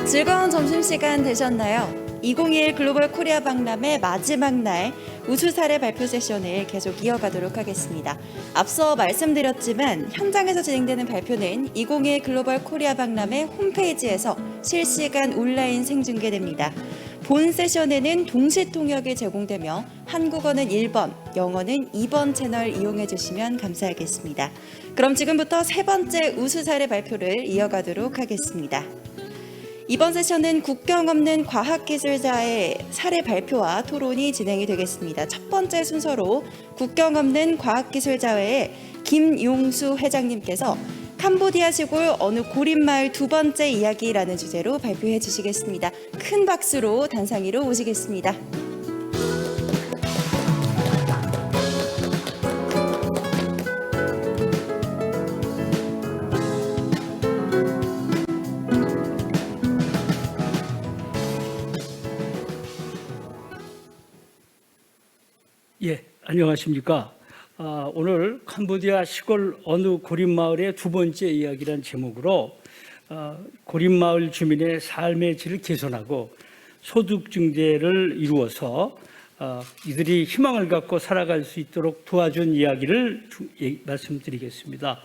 즐거운 점심시간 되셨나요? 2021 글로벌 코리아 박람회 마지막 날 우수 사례 발표 세션을 계속 이어가도록 하겠습니다. 앞서 말씀드렸지만 현장에서 진행되는 발표는 2021 글로벌 코리아 박람회 홈페이지에서 실시간 온라인 생중계됩니다. 본 세션에는 동시 통역이 제공되며 한국어는 1번, 영어는 2번 채널 이용해 주시면 감사하겠습니다. 그럼 지금부터 세 번째 우수 사례 발표를 이어가도록 하겠습니다. 이번 세션은 국경 없는 과학기술자의 사례 발표와 토론이 진행이 되겠습니다. 첫 번째 순서로 국경 없는 과학기술자회의 김용수 회장님께서 캄보디아 시골 어느 고립마을 두 번째 이야기라는 주제로 발표해 주시겠습니다. 큰 박수로 단상 위로 모시겠습니다. 예, 안녕하십니까. 오늘 캄보디아 시골 어느 고립마을의 두 번째 이야기란 제목으로 고립마을 주민의 삶의 질을 개선하고 소득 증대를 이루어서 이들이 희망을 갖고 살아갈 수 있도록 도와준 이야기를 말씀드리겠습니다.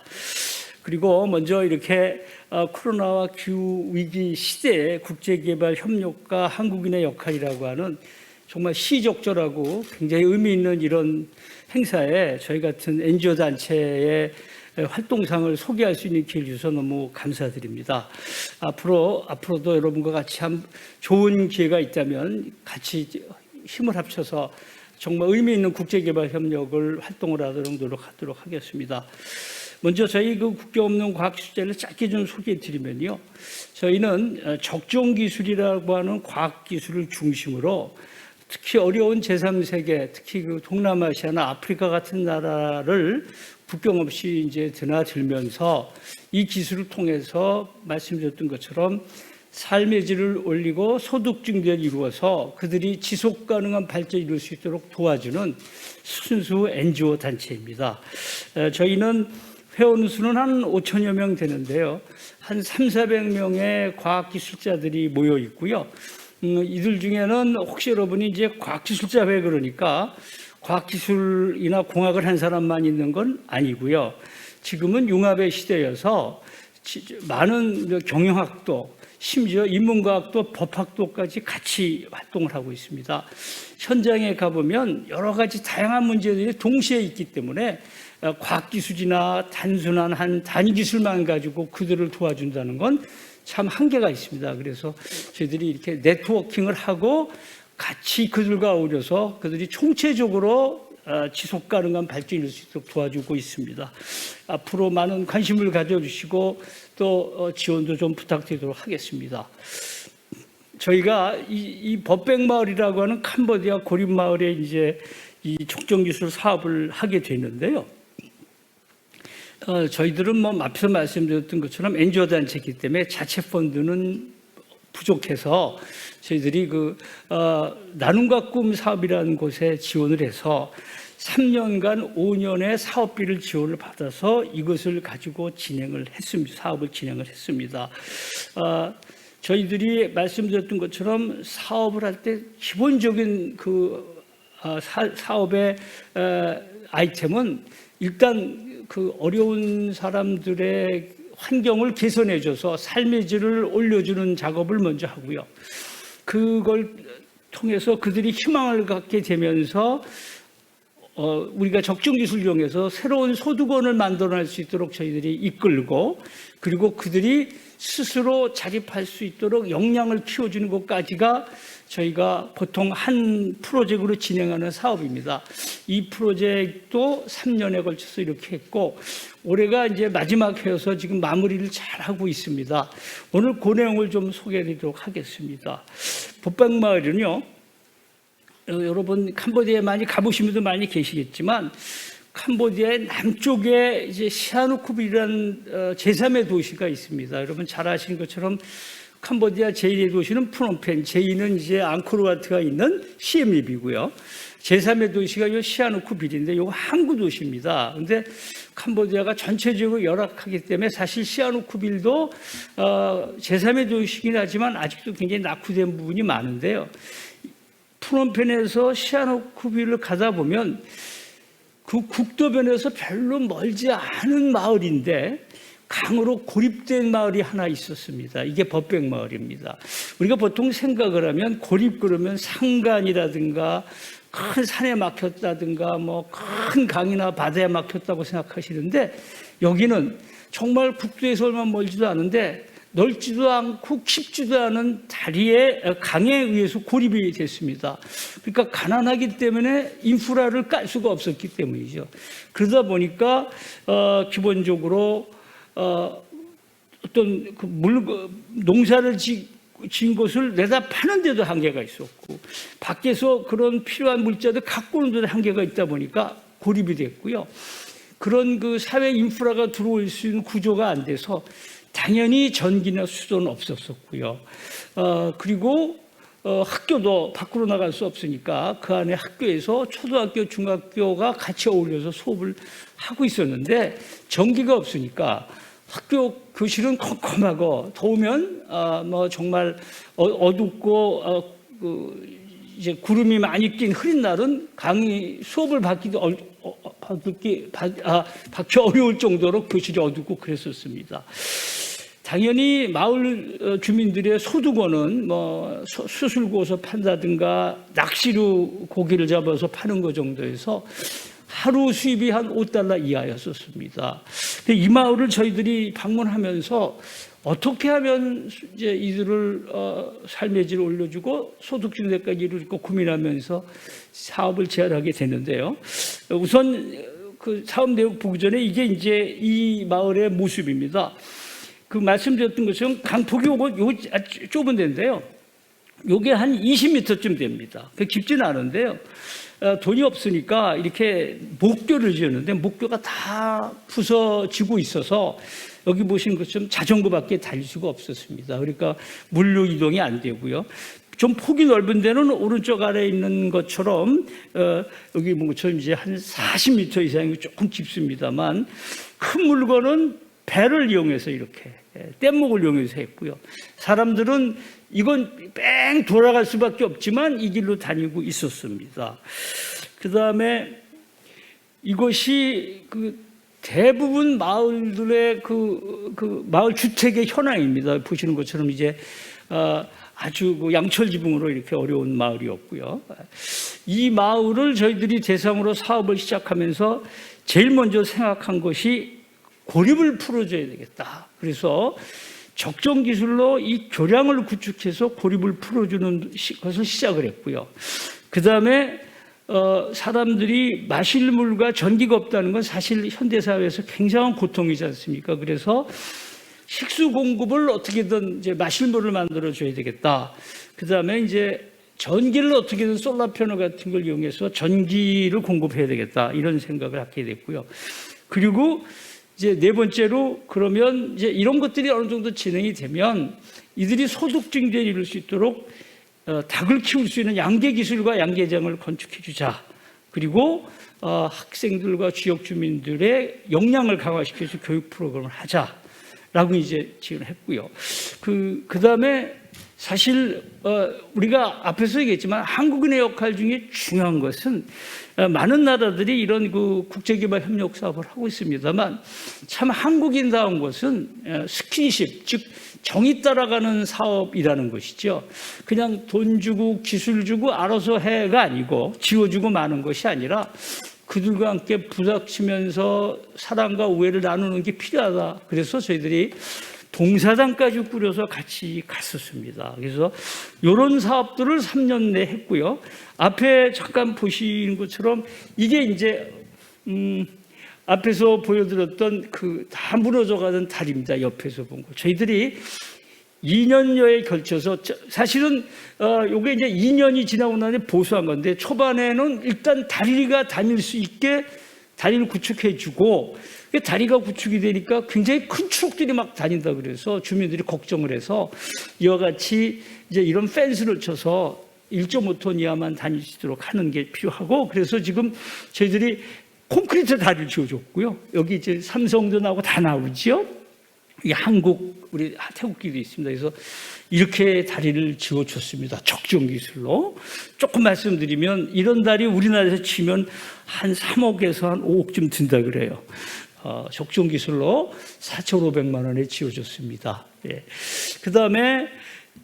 그리고 먼저 이렇게 코로나와 기후위기 시대에 국제개발협력과 한국인의 역할이라고 하는 정말 시적절하고 굉장히 의미 있는 이런 행사에 저희 같은 NGO 단체의 활동상을 소개할 수 있는 기회를 주셔서 너무 감사드립니다. 앞으로도 여러분과 같이 좋은 기회가 있다면 같이 힘을 합쳐서 정말 의미 있는 국제개발협력을 활동을 하도록 노력하도록 하겠습니다. 먼저 저희 국경 없는 과학기술자를 짧게 좀 소개해 드리면요. 저희는 적정기술이라고 하는 과학기술을 중심으로 특히 어려운 제3세계, 특히 동남아시아나 아프리카 같은 나라를 국경 없이 이제 드나들면서 이 기술을 통해서 말씀드렸던 것처럼 삶의 질을 올리고 소득 증대를 이루어서 그들이 지속 가능한 발전을 이룰 수 있도록 도와주는 순수 NGO 단체입니다. 저희는 회원 수는 한 5천여 명 되는데요. 한 300~400명의 과학기술자들이 모여 있고요. 이들 중에는 혹시 여러분이 이제 과학기술자회 그러니까 과학기술이나 공학을 한 사람만 있는 건 아니고요. 지금은 융합의 시대여서 많은 경영학도, 심지어 인문과학도, 법학도까지 같이 활동을 하고 있습니다. 현장에 가보면 여러 가지 다양한 문제들이 동시에 있기 때문에 과학기술이나 단순한 한 단위기술만 가지고 그들을 도와준다는 건 참 한계가 있습니다. 그래서 저희들이 이렇게 네트워킹을 하고 같이 그들과 어울려서 그들이 총체적으로 지속 가능한 발전을 이룰 수 있도록 도와주고 있습니다. 앞으로 많은 관심을 가져주시고 또 지원도 좀 부탁드리도록 하겠습니다. 저희가 이 법백마을이라고 하는 캄보디아 고립마을에 이제 이 적정기술 사업을 하게 됐는데요. 저희들은 앞서 말씀드렸던 것처럼 NGO 단체이기 때문에 자체 펀드는 부족해서 저희들이 나눔과 꿈 사업이라는 곳에 지원을 해서 3년간 5년의 사업비를 지원을 받아서 이것을 가지고 사업을 진행을 했습니다. 저희들이 말씀드렸던 것처럼 사업을 할 때 기본적인 사업의 아이템은 일단 어려운 사람들의 환경을 개선해줘서 삶의 질을 올려주는 작업을 먼저 하고요. 그걸 통해서 그들이 희망을 갖게 되면서 우리가 적정기술을 이용해서 새로운 소득원을 만들어낼 수 있도록 저희들이 이끌고 그리고 그들이 스스로 자립할 수 있도록 역량을 키워주는 것까지가 저희가 보통 한 프로젝트로 진행하는 사업입니다. 이 프로젝트도 3년에 걸쳐서 이렇게 했고 올해가 이제 마지막 해여서 지금 마무리를 잘 하고 있습니다. 오늘 그 내용을 좀 소개해드리도록 하겠습니다. 법백마을은요, 여러분 캄보디아에 많이 가보신 분도 많이 계시겠지만 캄보디아의 남쪽에 이제 시아누쿠빌이라는 제3의 도시가 있습니다. 여러분 잘 아시는 것처럼 캄보디아 제1의 도시는 프놈펜, 제2는 이제 앙코르와트가 있는 시엠립이고요. 제3의 도시가 이 시아누쿠빌인데 이거 항구 도시입니다. 근데 캄보디아가 전체적으로 열악하기 때문에 사실 시아누쿠빌도 제3의 도시긴 하지만 아직도 굉장히 낙후된 부분이 많은데요. 프놈펜에서 시아누쿠빌을 가다 보면 그 국도변에서 별로 멀지 않은 마을인데 강으로 고립된 마을이 하나 있었습니다. 이게 법백 마을입니다. 우리가 보통 생각을 하면 고립 그러면 산간이라든가 큰 산에 막혔다든가 뭐 큰 강이나 바다에 막혔다고 생각하시는데 여기는 정말 국도에서 얼마 멀지도 않은데 넓지도 않고 깊지도 않은 다리에 강에 의해서 고립이 됐습니다. 그러니까 가난하기 때문에 인프라를 깔 수가 없었기 때문이죠. 그러다 보니까 기본적으로 어떤 그 농사를 지은 것을 내다 파는 데도 한계가 있었고 밖에서 그런 필요한 물자들 갖고 오는 데도 한계가 있다 보니까 고립이 됐고요. 그런 그 사회 인프라가 들어올 수 있는 구조가 안 돼서 당연히 전기나 수도는 없었었고요. 그리고 학교도 밖으로 나갈 수 없으니까 그 안에 학교에서 초등학교, 중학교가 같이 어울려서 수업을 하고 있었는데 전기가 없으니까 학교 교실은 컴컴하고 더우면 뭐 정말 어둡고 이제 구름이 많이 낀 흐린 날은 강의 수업을 받기 어려울 정도로 교실이 어둡고 그랬었습니다. 당연히 마을 주민들의 소득원은 뭐 수술 구워서 판다든가 낚시로 고기를 잡아서 파는 것 정도에서 하루 수입이 한 $5 이하였었습니다. 이 마을을 저희들이 방문하면서 어떻게 하면 이제 이들을 삶의 질을 올려주고 소득 증대까지 이루고 고민하면서 사업을 제안하게 됐는데요. 우선 그 사업 내용 보기 전에 이게 이제 이 마을의 모습입니다. 그 말씀드렸던 것처럼 강폭이 요 좁은 데인데요. 요게 한 20m쯤 됩니다. 그 깊지는 않은데요. 돈이 없으니까 이렇게 목교를 지었는데 목교가 다 부서지고 있어서 여기 보신 것처럼 자전거밖에 달릴 수가 없었습니다. 그러니까 물류 이동이 안 되고요. 좀 폭이 넓은 데는 오른쪽 아래에 있는 것처럼 여기 본 것처럼 이제 한 40m 이상이 조금 깊습니다만 큰 물건은 배를 이용해서 이렇게 뗏목을 이용해서 했고요. 사람들은 이건 뺑 돌아갈 수밖에 없지만 이 길로 다니고 있었습니다. 그 다음에 이것이 그 대부분 마을들의 그 마을 주택의 현황입니다. 보시는 것처럼 이제 아주 그 양철 지붕으로 이렇게 어려운 마을이었고요. 이 마을을 저희들이 대상으로 사업을 시작하면서 제일 먼저 생각한 것이 고립을 풀어줘야 되겠다. 그래서 적정 기술로 이 교량을 구축해서 고립을 풀어주는 것을 시작을 했고요. 그 다음에 사람들이 마실 물과 전기가 없다는 건 사실 현대사회에서 굉장한 고통이지 않습니까? 그래서 식수 공급을 어떻게든 이제 마실 물을 만들어줘야 되겠다. 그 다음에 이제 전기를 어떻게든 솔라 패널 같은 걸 이용해서 전기를 공급해야 되겠다. 이런 생각을 하게 됐고요. 그리고 이제 네 번째로 그러면 이제 이런 것들이 어느 정도 진행이 되면 이들이 소득 증대를 이룰 수 있도록 닭을 키울 수 있는 양계 기술과 양계장을 건축해 주자. 그리고 학생들과 지역 주민들의 역량을 강화시켜서 교육 프로그램을 하자라고 이제 지원을 했고요. 그 다음에 사실 우리가 앞에서 얘기했지만 한국인의 역할 중에 중요한 것은 많은 나라들이 이런 그 국제개발 협력 사업을 하고 있습니다만 참 한국인다운 것은 스킨십, 즉 정이 따라가는 사업이라는 것이죠. 그냥 돈 주고 기술 주고 알아서 해가 아니고 지어주고 마는 것이 아니라 그들과 함께 부닥치면서 사랑과 우애를 나누는 게 필요하다. 그래서 저희들이 동사장까지 꾸려서 같이 갔었습니다. 그래서 이런 사업들을 3년 내 했고요. 앞에 잠깐 보시는 것처럼 이게 이제 앞에서 보여드렸던 그 다 무너져가는 다리입니다. 옆에서 본 거. 저희들이 2년여에 걸쳐서 사실은 요게 이제 2년이 지나고 나니 보수한 건데 초반에는 일단 다리가 다닐 수 있게 다리를 구축해 주고 다리가 구축이 되니까 굉장히 큰 트럭들이 막 다닌다 그래서 주민들이 걱정을 해서 이와 같이 이제 이런 펜스를 쳐서 1.5톤 이하만 다닐 수 있도록 하는 게 필요하고, 그래서 지금 저희들이 콘크리트 다리를 지어줬고요. 여기 이제 삼성도 나오고 다 나오죠. 이 한국, 우리 태국기도 있습니다. 그래서 이렇게 다리를 지어줬습니다. 적정 기술로. 조금 말씀드리면 이런 다리 우리나라에서 치면 한 3억에서 한 5억쯤 든다 그래요. 적정 기술로 4,500만 원에 지어줬습니다. 예. 그 다음에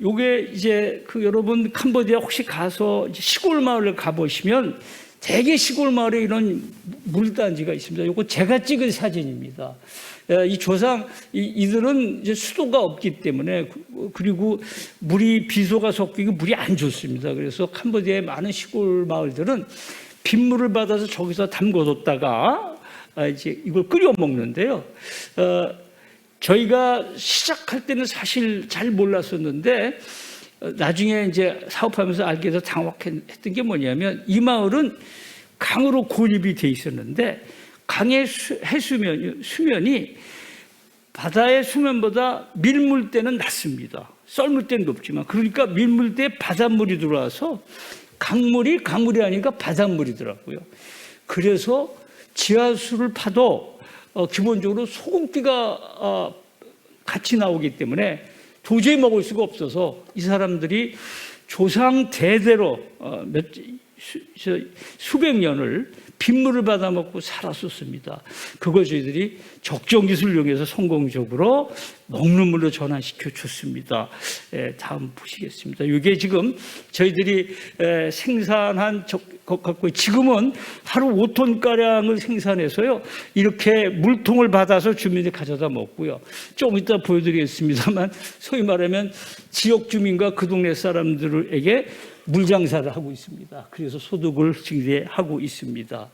요게 이제 여러분 캄보디아 혹시 가서 이제 시골 마을을 가보시면 대개 시골 마을에 이런 물단지가 있습니다. 요거 제가 찍은 사진입니다. 이 조상, 이들은 이제 수도가 없기 때문에, 그리고 비소가 섞이고 물이 안 좋습니다. 그래서 캄보디아의 많은 시골 마을들은 빗물을 받아서 저기서 담궈뒀다가 이제 이걸 끓여 먹는데요. 저희가 시작할 때는 사실 잘 몰랐었는데, 나중에 이제 사업하면서 알게 돼서 당황했던 게 뭐냐면, 이 마을은 강으로 고립이 돼 있었는데, 강의 수면이 바다의 수면보다 밀물대는 낮습니다. 썰물대는 높지만, 그러니까 밀물대에 바닷물이 들어와서 강물이 아니니까 바닷물이더라고요. 그래서 지하수를 파도 기본적으로 소금기가 같이 나오기 때문에 도저히 먹을 수가 없어서 이 사람들이 조상 대대로 수백 년을 빗물을 받아 먹고 살았었습니다. 그걸 저희들이 적정 기술을 이용해서 성공적으로 먹는 물로 전환시켜 줬습니다. 다음 보시겠습니다. 이게 지금 저희들이 생산한 것 같고, 지금은 하루 5톤가량을 생산해서요, 이렇게 물통을 받아서 주민들이 가져다 먹고요. 좀 이따 보여드리겠습니다만, 소위 말하면 지역 주민과 그 동네 사람들에게 물장사를 하고 있습니다. 그래서 소득을 증대하고 있습니다.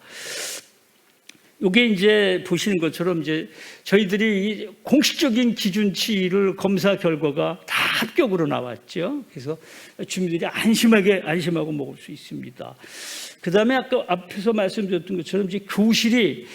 이게 이제 보시는 것처럼 이제 저희들이 공식적인 기준치를 검사 결과가 다 합격으로 나왔죠. 그래서 주민들이 안심하고 먹을 수 있습니다. 그 다음에 아까 앞에서 말씀드렸던 것처럼 이제 교실이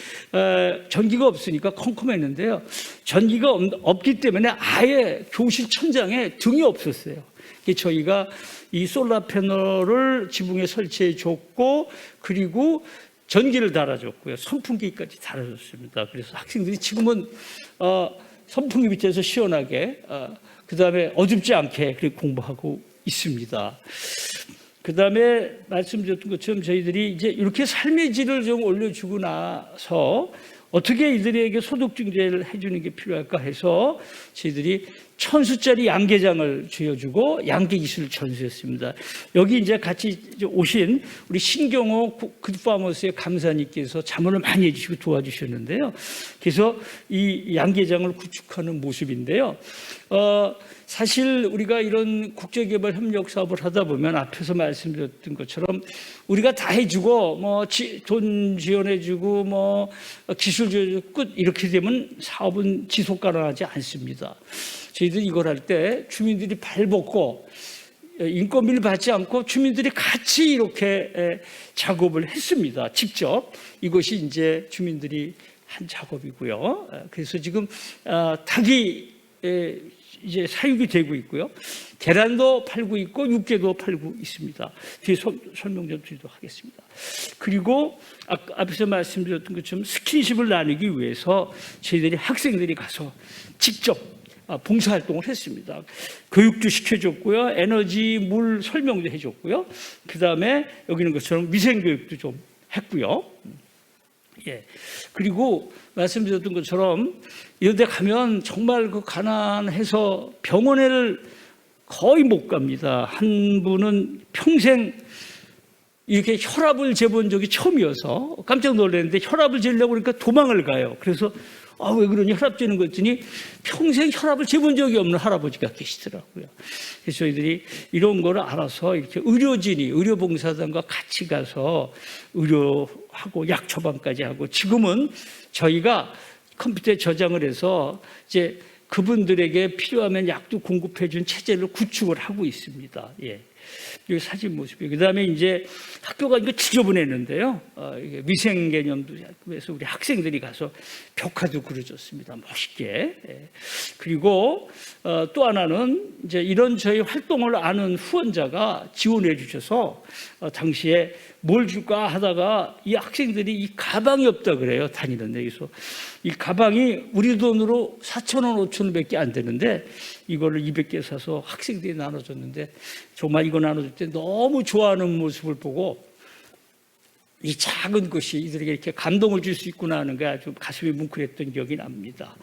전기가 없으니까 컴컴했는데요. 전기가 없기 때문에 아예 교실 천장에 등이 없었어요. 저희가 이 솔라 패널을 지붕에 설치해 줬고, 그리고 전기를 달아줬고요. 선풍기까지 달아줬습니다. 그래서 학생들이 지금은 선풍기 밑에서 시원하게, 그 다음에 어둡지 않게 그렇게 공부하고 있습니다. 그 다음에 말씀드렸던 것처럼 저희들이 이제 이렇게 삶의 질을 좀 올려주고 나서 어떻게 이들에게 소득 증대를 해주는 게 필요할까 해서 저희들이 1000수짜리 양계장을 쥐어주고 양계 기술을 전수했습니다. 여기 이제 같이 오신 우리 신경호 굿파머스의 감사님께서 자문을 많이 해주시고 도와주셨는데요. 그래서 이 양계장을 구축하는 모습인데요. 사실 우리가 이런 국제개발 협력 사업을 하다 보면 앞에서 말씀드렸던 것처럼 우리가 다 해주고 돈 지원해주고 기술 지원해주고 끝 이렇게 되면 사업은 지속 가능하지 않습니다. 저희들이 이걸 할 때 주민들이 발벗고 인건비를 받지 않고 주민들이 같이 이렇게 작업을 했습니다. 직접 이것이 이제 주민들이 한 작업이고요. 그래서 지금 닭이 이제 사육이 되고 있고요. 계란도 팔고 있고 육개도 팔고 있습니다. 뒤에 설명 좀 드리도록 하겠습니다. 그리고 앞에서 말씀드렸던 것처럼 스킨십을 나누기 위해서 저희들이 학생들이 가서 직접 봉사활동을 했습니다. 교육도 시켜줬고요. 에너지, 물 설명도 해줬고요. 그 다음에 여기 있는 것처럼 위생교육도 좀 했고요. 예. 그리고 말씀드렸던 것처럼 이런 데 가면 정말 가난해서 병원에를 거의 못 갑니다. 한 분은 평생 이렇게 혈압을 재본 적이 처음이어서 깜짝 놀랐는데 혈압을 재려고 그러니까 도망을 가요. 그래서 왜 그러니 혈압 재는 거 했더니 평생 혈압을 재본 적이 없는 할아버지가 계시더라고요. 그래서 저희들이 이런 거를 알아서 이렇게 의료봉사단과 같이 가서 의료하고 약 처방까지 하고 지금은 저희가 컴퓨터에 저장을 해서 이제 그분들에게 필요하면 약도 공급해 준 체제를 구축을 하고 있습니다. 예. 여기 사진 모습이에요. 그다음에 이제 학교가 이거 지저분했는데요. 이게 위생 개념도 그래서 우리 학생들이 가서 벽화도 그려줬습니다. 멋있게. 예. 그리고 또 하나는 이제 이런 저희 활동을 아는 후원자가 지원해 주셔서 당시에 뭘 줄까 하다가 이 학생들이 이 가방이 없다 그래요. 다니는데 그래서 이 가방이 우리 돈으로 4,000원, 5,000원밖에 안 되는데 이거를 200개 사서 학생들이 나눠줬는데 정말 이거 나눠줄 때 너무 좋아하는 모습을 보고 이 작은 것이 이들에게 이렇게 감동을 줄 수 있구나 하는 게 아주 가슴이 뭉클했던 기억이 납니다.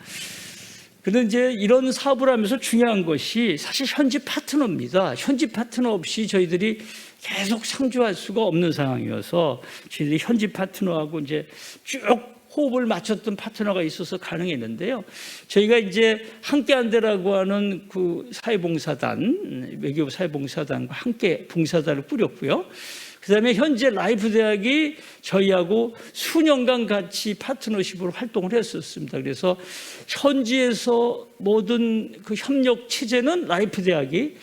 그런데 이제 이런 사업을 하면서 중요한 것이 사실 현지 파트너입니다. 현지 파트너 없이 저희들이 계속 상주할 수가 없는 상황이어서 저희들이 현지 파트너하고 이제 쭉 호흡을 맞췄던 파트너가 있어서 가능했는데요. 저희가 이제 함께한대라고 하는 그 사회봉사단, 외교 사회봉사단과 함께 봉사단을 꾸렸고요. 그다음에 현재 라이프 대학이 저희하고 수년간 같이 파트너십으로 활동을 했었습니다. 그래서 현지에서 모든 그 협력 체제는 라이프 대학이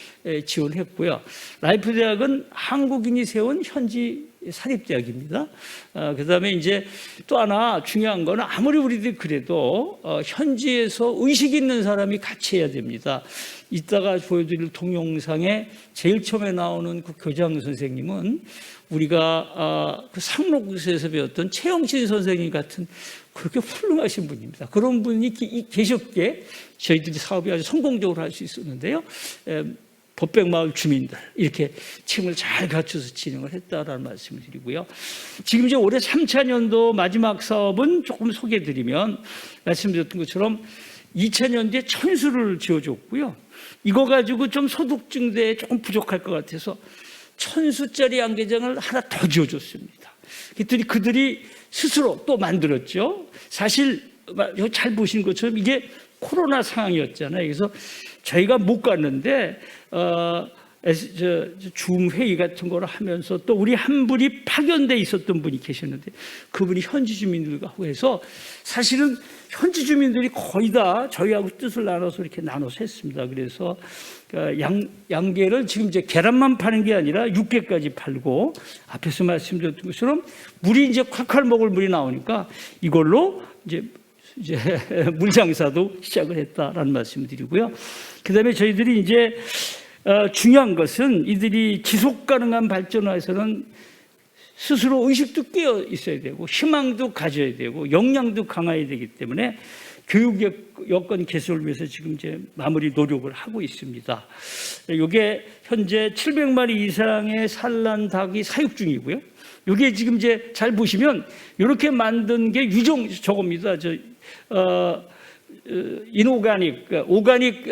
지원했고요. 라이프 대학은 한국인이 세운 현지 사립대학입니다. 그다음에 이제 또 하나 중요한 거는 아무리 우리들이 그래도 현지에서 의식 있는 사람이 같이 해야 됩니다. 이따가 보여드릴 동영상에 제일 처음에 나오는 그 교장 선생님은 우리가 그 상록에서 배웠던 최영신 선생님 같은 그렇게 훌륭하신 분입니다. 그런 분이 계셨기에 저희들이 사업이 아주 성공적으로 할 수 있었는데요. 법백마을 주민들 이렇게 팀을 잘 갖춰서 진행을 했다라는 말씀을 드리고요. 지금 이제 올해 3차 년도 마지막 사업은 조금 소개해드리면 말씀드렸던 것처럼 2000년도에 천수를 지어줬고요. 이거 가지고 좀 소득증대에 조금 부족할 것 같아서 1000수짜리 양계장을 하나 더 지어줬습니다. 그랬더니 그들이 스스로 또 만들었죠. 사실 잘 보시는 것처럼 이게 코로나 상황이었잖아요. 그래서 저희가 못 갔는데 줌 회의 같은 거를 하면서 또 우리 한 분이 파견돼 있었던 분이 계셨는데 그분이 현지 주민들과 해서 사실은 현지 주민들이 거의 다 저희하고 뜻을 나눠서 이렇게 나눠서 했습니다. 그래서 양계를 지금 이제 계란만 파는 게 아니라 육개까지 팔고 앞에서 말씀드렸던 것처럼 물이 이제 콸콸 먹을 물이 나오니까 이걸로 이제 물장사도 시작을 했다라는 말씀을 드리고요. 그다음에 저희들이 이제 중요한 것은 이들이 지속 가능한 발전을 위해서는 스스로 의식도 깨어 있어야 되고 희망도 가져야 되고 역량도 강화해야 되기 때문에 교육 여건 개선을 위해서 지금 이제 마무리 노력을 하고 있습니다. 이게 현재 700마리 이상의 산란 닭이 사육 중이고요. 이게 지금 이제 잘 보시면 이렇게 만든 게 유정 저겁니다. 인오가닉, 오가닉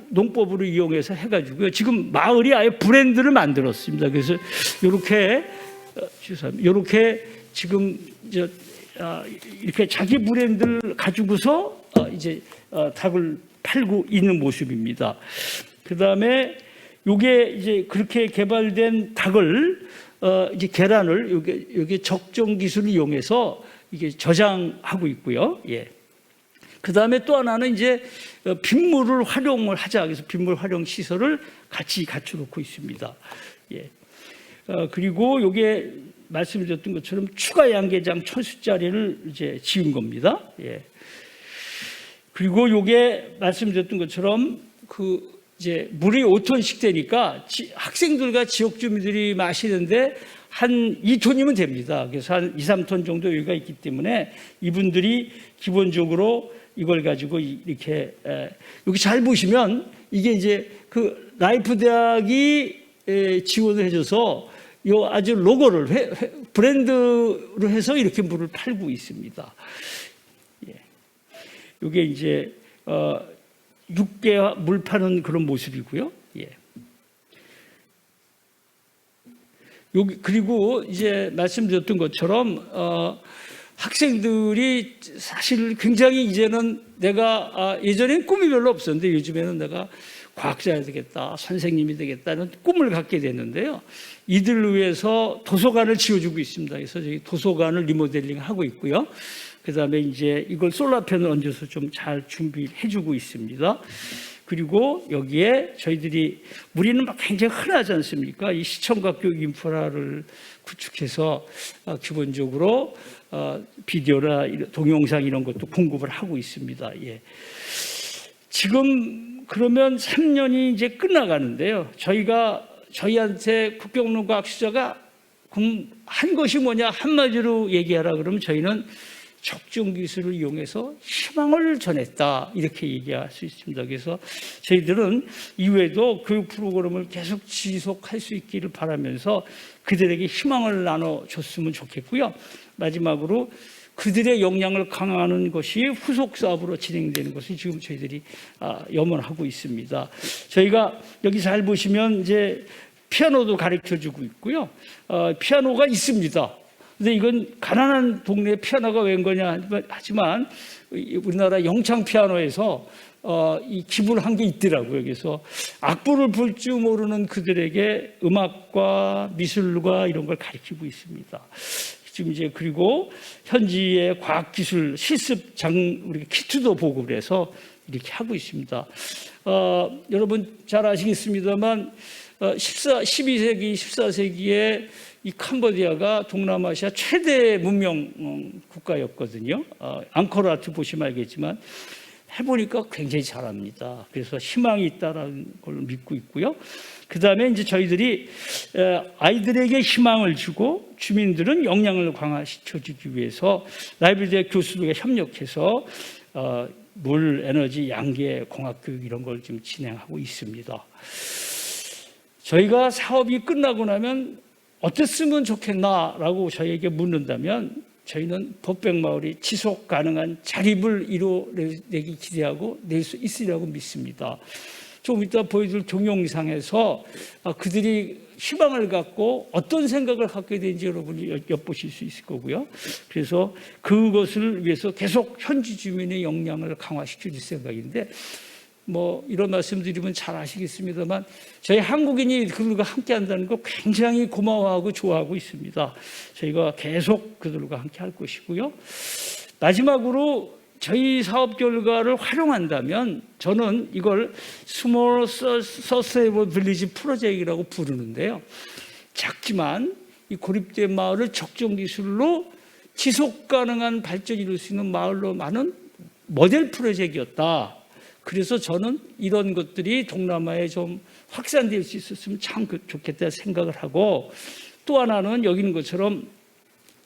농법으로 이용해서 해가지고요. 지금 마을이 아예 브랜드를 만들었습니다. 그래서 이렇게 지금 이렇게 자기 브랜드를 가지고서 이제 닭을 팔고 있는 모습입니다. 그 다음에 이게 이제 그렇게 개발된 닭을 이제 계란을 여기 적정 기술을 이용해서 이게 저장하고 있고요. 예. 그 다음에 또 하나는 이제 빗물을 활용을 하자. 그래서 빗물 활용 시설을 같이 갖춰놓고 있습니다. 예. 그리고 요게 말씀드렸던 것처럼 추가 양계장 1000수짜리를 이제 지은 겁니다. 예. 그리고 요게 말씀드렸던 것처럼 이제 물이 5톤씩 되니까 학생들과 지역 주민들이 마시는데 한 2톤이면 됩니다. 그래서 한 2, 3톤 정도 여유가 있기 때문에 이분들이 기본적으로 이걸 가지고 이렇게 여기 잘 보시면 이게 이제 그 라이프 대학이 지원을 해줘서 요 아주 로고를 브랜드로 해서 이렇게 물을 팔고 있습니다. 예. 이게 이제 육개 물 파는 그런 모습이고요. 예. 여기 그리고 이제 말씀드렸던 것처럼 학생들이 사실 굉장히 이제는 내가 예전엔 꿈이 별로 없었는데 요즘에는 내가 과학자가 되겠다, 선생님이 되겠다는 꿈을 갖게 됐는데요. 이들을 위해서 도서관을 지어주고 있습니다. 그래서 저희 도서관을 리모델링 하고 있고요. 그 다음에 이제 이걸 솔라펜을 얹어서 좀 잘 준비해주고 있습니다. 그리고 여기에 저희들이 우리는 막 굉장히 흔하지 않습니까? 이 시청각 교육 인프라를 구축해서 기본적으로 비디오나 동영상 이런 것도 공급을 하고 있습니다. 예. 지금 그러면 3년이 이제 끝나가는데요. 저희한테 국경농과학수사가 한 것이 뭐냐 한마디로 얘기하라 그러면 저희는 적중 기술을 이용해서 희망을 전했다 이렇게 얘기할 수 있습니다. 그래서 저희들은 이후에도 교육 프로그램을 계속 지속할 수 있기를 바라면서 그들에게 희망을 나눠줬으면 좋겠고요. 마지막으로 그들의 역량을 강화하는 것이 후속 사업으로 진행되는 것을 지금 저희들이 염원하고 있습니다. 저희가 여기 잘 보시면 이제 피아노도 가르쳐주고 있고요. 피아노가 있습니다. 근데 이건 가난한 동네에 피아노가 웬 거냐 하지만 우리나라 영창 피아노에서 이 기부를 한 게 있더라고요. 그래서 악보를 볼 줄 모르는 그들에게 음악과 미술과 이런 걸 가르치고 있습니다. 지금 이제 그리고 현지의 과학기술 실습장 우리 키트도 보급을 해서 이렇게 하고 있습니다. 여러분 잘 아시겠습니다만 12세기, 14세기에 이 캄보디아가 동남아시아 최대 문명 국가였거든요. 앙코르와트 보시면 알겠지만 해보니까 굉장히 잘합니다. 그래서 희망이 있다는 걸 믿고 있고요. 그 다음에 이제 저희들이 아이들에게 희망을 주고 주민들은 역량을 강화시켜주기 위해서 라이브대학 교수들과 협력해서 물, 에너지, 양계, 공학교육 이런 걸 지금 진행하고 있습니다. 저희가 사업이 끝나고 나면 어땠으면 좋겠나라고 저희에게 묻는다면 저희는 법백마을이 지속 가능한 자립을 이뤄내기 기대하고 낼 수 있으리라고 믿습니다. 좀 이따 보여줄 동영상에서 그들이 희망을 갖고 어떤 생각을 갖게 되는지 여러분이 엿보실 수 있을 거고요. 그래서 그것을 위해서 계속 현지 주민의 역량을 강화시켜 줄 생각인데 뭐 이런 말씀드리면 잘 아시겠습니다만 저희 한국인이 그들과 함께 한다는 거 굉장히 고마워하고 좋아하고 있습니다. 저희가 계속 그들과 함께 할 것이고요. 마지막으로 저희 사업 결과를 활용한다면 저는 이걸 스몰 서스테이너블 빌리지 프로젝트라고 부르는데요. 작지만 이 고립된 마을을 적정 기술로 지속 가능한 발전을 이룰 수 있는 마을로 많은 모델 프로젝트였다. 그래서 저는 이런 것들이 동남아에 좀 확산될 수 있었으면 참 좋겠다 생각을 하고, 또 하나는 여기 있는 것처럼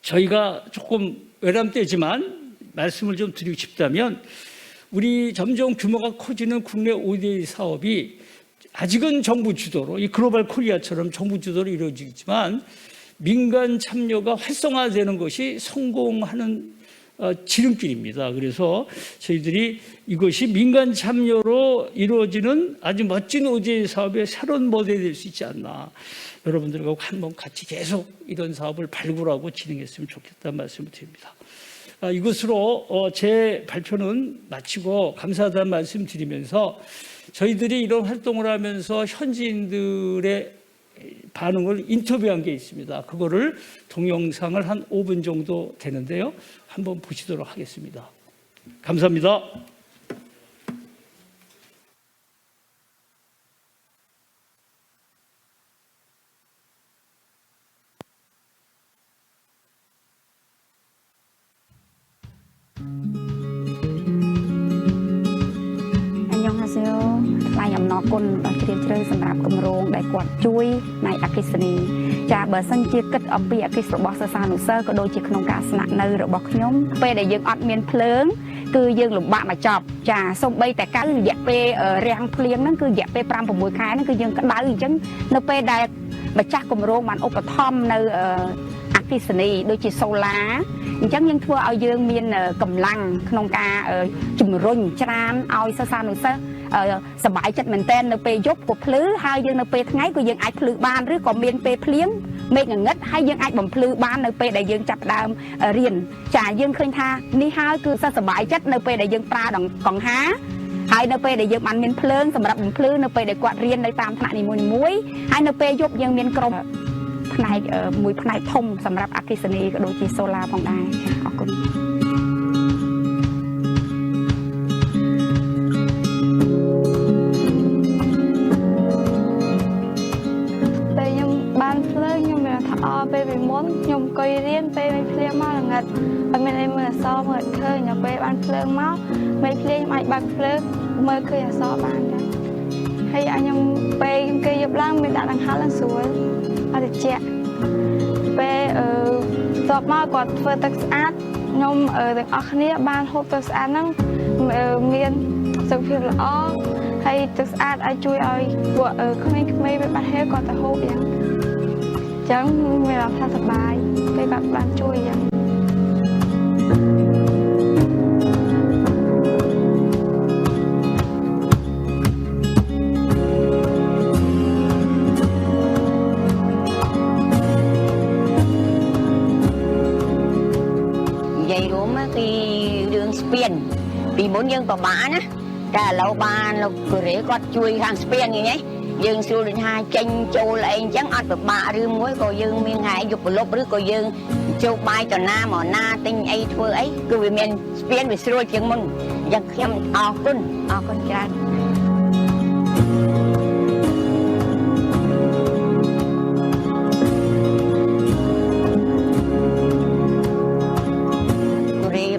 저희가 조금 외람되지만 말씀을 좀 드리고 싶다면 우리 점점 규모가 커지는 국내 ODA 사업이 아직은 정부 주도로 이 글로벌 코리아처럼 정부 주도로 이루어지지만 민간 참여가 활성화되는 것이 성공하는 지름길입니다. 그래서 저희들이 이것이 민간 참여로 이루어지는 아주 멋진 ODA 사업의 새로운 모델이 될 수 있지 않나. 여러분들과 한번 같이 계속 이런 사업을 발굴하고 진행했으면 좋겠다는 말씀을 드립니다. 이것으로 제 발표는 마치고 감사하다는 말씀 드리면서 저희들이 이런 활동을 하면서 현지인들의 반응을 인터뷰한 게 있습니다. 그거를 동영상을 한 5분 정도 되는데요. 한번 보시도록 하겠습니다. 감사합니다. 안녕하세요. ថ្លែងអំណរគុណដល់ជ្រាលជ្រៅសម្រាប់គម្រោងដែលគាត់ជួយផ្នែកអគ្គិសនីចាបើសិនជាគិតអំពីអគ្គិសរបស់សិស្សានុសិស្សក៏ដូចជាក្នុងការស្នាក់នៅរបស់ខ្ញុំពេលដែលយើងអត់មានភ្លើងគឺយើងលំបាកមកចប់ចាសូម្បីតែការរយៈពេលរាំងភ្លៀងហ្នឹងគឺរយៈពេល 5-6 ខែហ្នឹងគឺយើងក្តៅអញ្ចឹងនៅពេលដែលម្ចាស់គម្រោងបានឧបត្ថម្ភនៅអគ្គិសនីដូចជាសូឡាអញ្ចឹងយើងធ្វើឲ្យយើងមានកម្លាំងក្នុងការជំរុញច្រានឲ្យសិស្សានុសិស្សសប្បាយចិត្តមែនទែននៅពេលយប់ក៏ភ្លឺហើយយើងនៅពេលថ្ងៃក៏យើងអាចភ្លឺបានឬក៏មានពេលភ្លៀងមេឃងងឹតហើយយើងអាចបំភ្លឺបាននៅពេលដែលយើងចាប់ផ្ដើមរៀនចាយើងឃើញថានេះហើយគឺសិស្សសប្បាយចិត្តនៅពេលដែលយើងប្រើកង្ហាហើយនៅពេលដែលយើងបានមានភ្លើងសម្រាប់បំភ្លឺនៅពេលដែលគាត់រៀននៅតាមថ្នាក់នីមួយៗហើយនៅពេលយប់យើងមានក្រុមផ្នែកមួយផ្នែកធំសម្រាប់អគ្គិសនីក៏ដូចជាសូឡាផងដែរអរគុណ រៀនពេលមេភ្លៀងមកល្ងិតអត់មានអីមើលអក្សរមើលឃើញដល់ពេលបានភ្លើងមកមេភ្លៀងអាចបើកភ្លើងមើលឃើញអក្សរបានដែរហើយខ្ញុំពេលគេយប់ឡើងមានដាក់ដង្ហែឡើងស្រួលអត់ត្រជាក់ពេលស្បមកគាត់ធ្វើទឹកស្អាតខ្ញុំទាំងអស់គ្នាបានហូបទឹកស្អាតហ្នឹងមានសុខភាពល្អហើយទឹកស្អាតអាចជួយឲ្យពួកក្មេងៗពេលបាត់ហេគាត់ទៅហូបយ៉ាងចឹងមានអារម្មណ៍ថាសប្បាយពេលគាត់បានជួយយ៉ាងនិយាយរួមពីរឿងស្ពានពីមុនយើងពិបាកណាតែឥឡូវបានលោកកូរ៉េគាត់ជួយខាងស្ពានហ្នឹងឯងយើងស្រួលដូចថាចេញចូលអីអញ្ចឹងអត់ពិបាកឬមួយក៏យើងមានថ្ងៃយប់ប្រឡប់ឬក៏យើងជោគបាយទៅណាមកណាទិញអីធ្វើអីគឺវាមានស្ពានវាស្រួលជាងមុនអញ្ចឹងខ្ញុំអរគុណច្រើន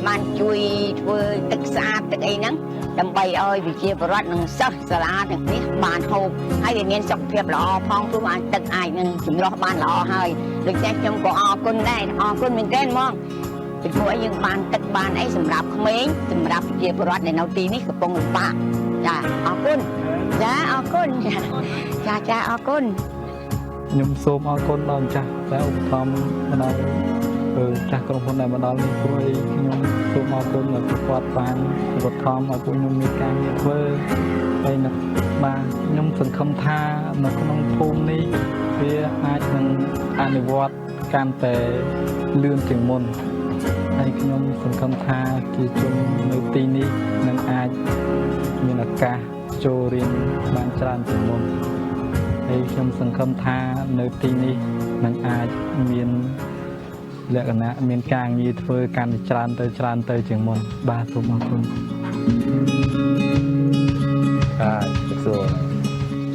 បានជួយធ្វើទឹកស្អាតទឹកអីហ្នឹងដើម្បីឲ្យប្រជាពលរដ្ឋនិងសិស្សសាលាទាំងនេះបានហូបហើយវាមានសុខភាពល្អផងព្រោះបានទឹកអាចនឹងចម្រោះបានល្អហើយដូច្នេះខ្ញុំក៏អរគុណដែរអរគុណមែនទែនហ្មងពីព្រោះយើងបានទឹកបានអីសម្រាប់ក្មេងសម្រាប់ប្រជាពលរដ្ឋនៅទីនេះកំពុងលំបាកចាអរគុណចាអរគុណចាអរគុណ ខ្ញុំសូមអរគុណដល់ម្ចាស់ដែលឧបត្ថម្ភមកដល់ចាស់ក្រុមហ៊ុនដែលមកដល់នេះព្រោះខ្ញុំសូមអរគុណដល់គាត់បានឧបត្ថម្ភឲ្យពួកខ្ញុំមានការងារធ្វើហើយនៅបាទខ្ញុំសង្ឃឹមថានៅក្នុងភូមិនេះវាអាចនឹងអនុវត្តកាន់តែលឿនជាងមុនហើយខ្ញុំសង្ឃឹមថាជាជននៅទីនេះនឹងអាចមានឱកាសចូលរៀនបានច្រើនជាងមុនហើយខ្ញុំសង្ឃឹមថានៅទីនេះនឹងអាចមានលក្ខណៈមានការងារធ្វើកាន់តែច្រើនទៅជាងមុនបាទសូមអរគុណសួរ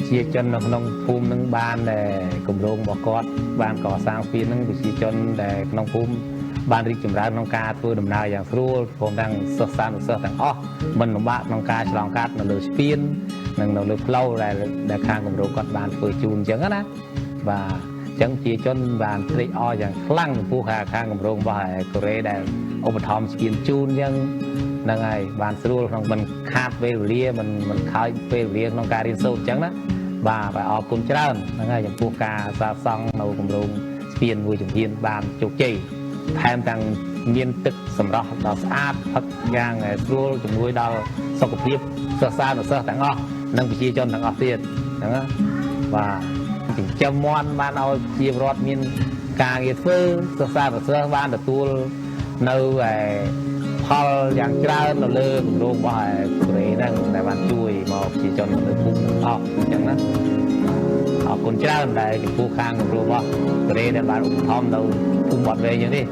ជាជននៅក្នុងភូមិនឹងបានដែលគម្រោងរបស់គាត់បានកសាងស្ពាននឹងប្រជាជនដែលក្នុងភូមិបានរីកចម្រើនក្នុងការធ្វើដំណើរយ៉ាងស្រួលព្រមទាំងសិស្សសានុសិស្សទាំងអស់មិនលំបាកក្នុងការឆ្លងកាត់នៅលើស្ពាននិងនៅលើផ្លូវដែលខាងគម្រោងគាត់បានធ្វើជូនអញ្ចឹងណាបាទអញ្ចឹងជាជនបានត្រេកអរយ៉ាងខ្លាំងចំពោះខាងគម្រោងរបស់កូរ៉េដែលឧបត្ថម្ភស្ពានជូនអញ្ចឹងហ្នឹងហើយបានស្រួលក្នុងមិនខាតពេលវេលាមិនខើចពេលវេលាក្នុងការរៀនសូត្រអញ្ចឹងណាបាទអរគុណច្រើនហ្នឹងហើយចំពោះការសាងសង់នៅគម្រោងស្ពានមួយជំហានបានជោគជ័យថែមទាំងមានទឹកសម្រស់ដ៏ស្អាតផឹកយ៉ាងស្រួលជំនួយដល់សុខភាពសិស្សសានុសិស្សទាំងអស់និងប្រជាជនទាំងអស់ទៀតហ្នឹងណាបាទចិញ្ចឹមមាន់បានឲ្យជាពលរដ្ឋមានការងារធ្វើសិស្សសានុសិស្សបានទទួលនៅផលយ៉ាងច្រើននៅលើគម្រោងរបស់កូរ៉េហ្នឹងដែលបានជួយមកប្រជាជននៅភូមិទាំងអស់អញ្ចឹងណាអរគុណច្រើនដែលចំពោះខាងគម្រោងរបស់កូរ៉េដែលបានឧបត្ថម្ភនៅភូមិបាត់វែងយ៉ាងនេះ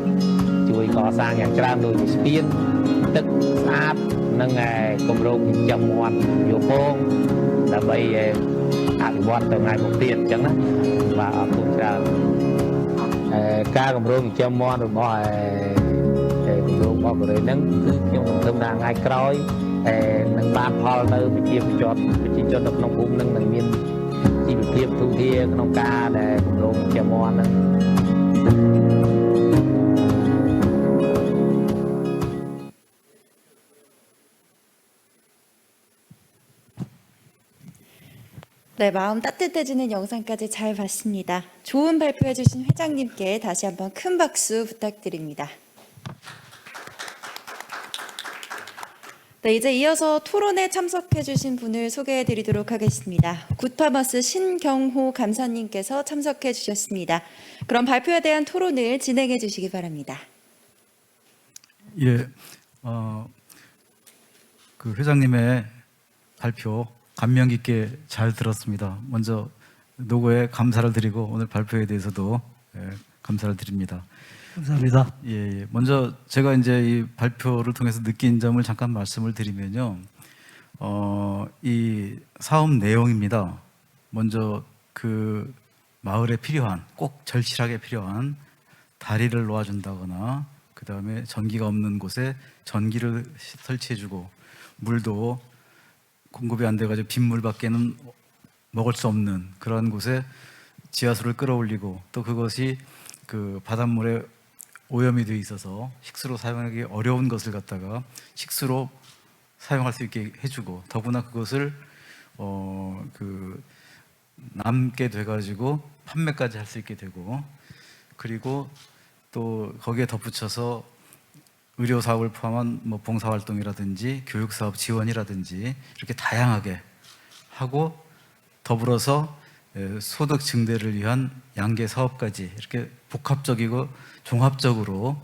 ជួយកសាងយ៉ាងច្រើនដូចជាស្ពានទឹកស្អាតនិងគម្រោងចិញ្ចឹមមាន់យោពងដើម្បីអភិវឌ្ឍទៅថ្ងៃមុខទៀតអញ្ចឹងណាបាទអរគុណច្រើនការគម្រោងចិញ្ចឹមមាន់របស់គម្រោងរបស់កូរ៉េហ្នឹងគឺខ្ញុំសង្ឃឹមថាថ្ងៃក្រោយនឹងបានផលនៅប្រជាជននៅក្នុងភូមិហ្នឹងនឹងមានជីវភាពទូធាក្នុងការដែលគម្រោងចិញ្ចឹមមាន់ហ្នឹង 네, 마음 따뜻해지는 영상까지 잘 봤습니다. 좋은 발표해주신 회장님께 다시 한번 큰 박수 부탁드립니다. 네, 이제 이어서 토론에 참석해주신 분을 소개해드리도록 하겠습니다. 굿파머스 신경호 감사님께서 참석해주셨습니다. 그럼 발표에 대한 토론을 진행해주시기 바랍니다. 예, 그 회장님의 발표 감명 깊게 잘 들었습니다. 먼저 노고에 감사를 드리고 오늘 발표에 대해서도 감사를 드립니다. 감사합니다. 예, 먼저 제가 이제 이 발표를 통해서 느낀 점을 잠깐 말씀을 드리면요. 이 사업 내용입니다. 먼저 그 마을에 필요한 꼭 절실하게 필요한 다리를 놓아준다거나 그 다음에 전기가 없는 곳에 전기를 설치해주고 물도 공급이 안 돼가지고 빗물밖에는 먹을 수 없는 그런 곳에 지하수를 끌어올리고 또 그것이 그 바닷물에 오염이 돼 있어서 식수로 사용하기 어려운 것을 갖다가 식수로 사용할 수 있게 해주고 더구나 그것을 그 남게 돼가지고 판매까지 할 수 있게 되고 그리고 또 거기에 덧붙여서 의료 사업을 포함한 뭐 봉사 활동이라든지 교육 사업 지원이라든지 이렇게 다양하게 하고 더불어서 소득 증대를 위한 양계 사업까지 이렇게 복합적이고 종합적으로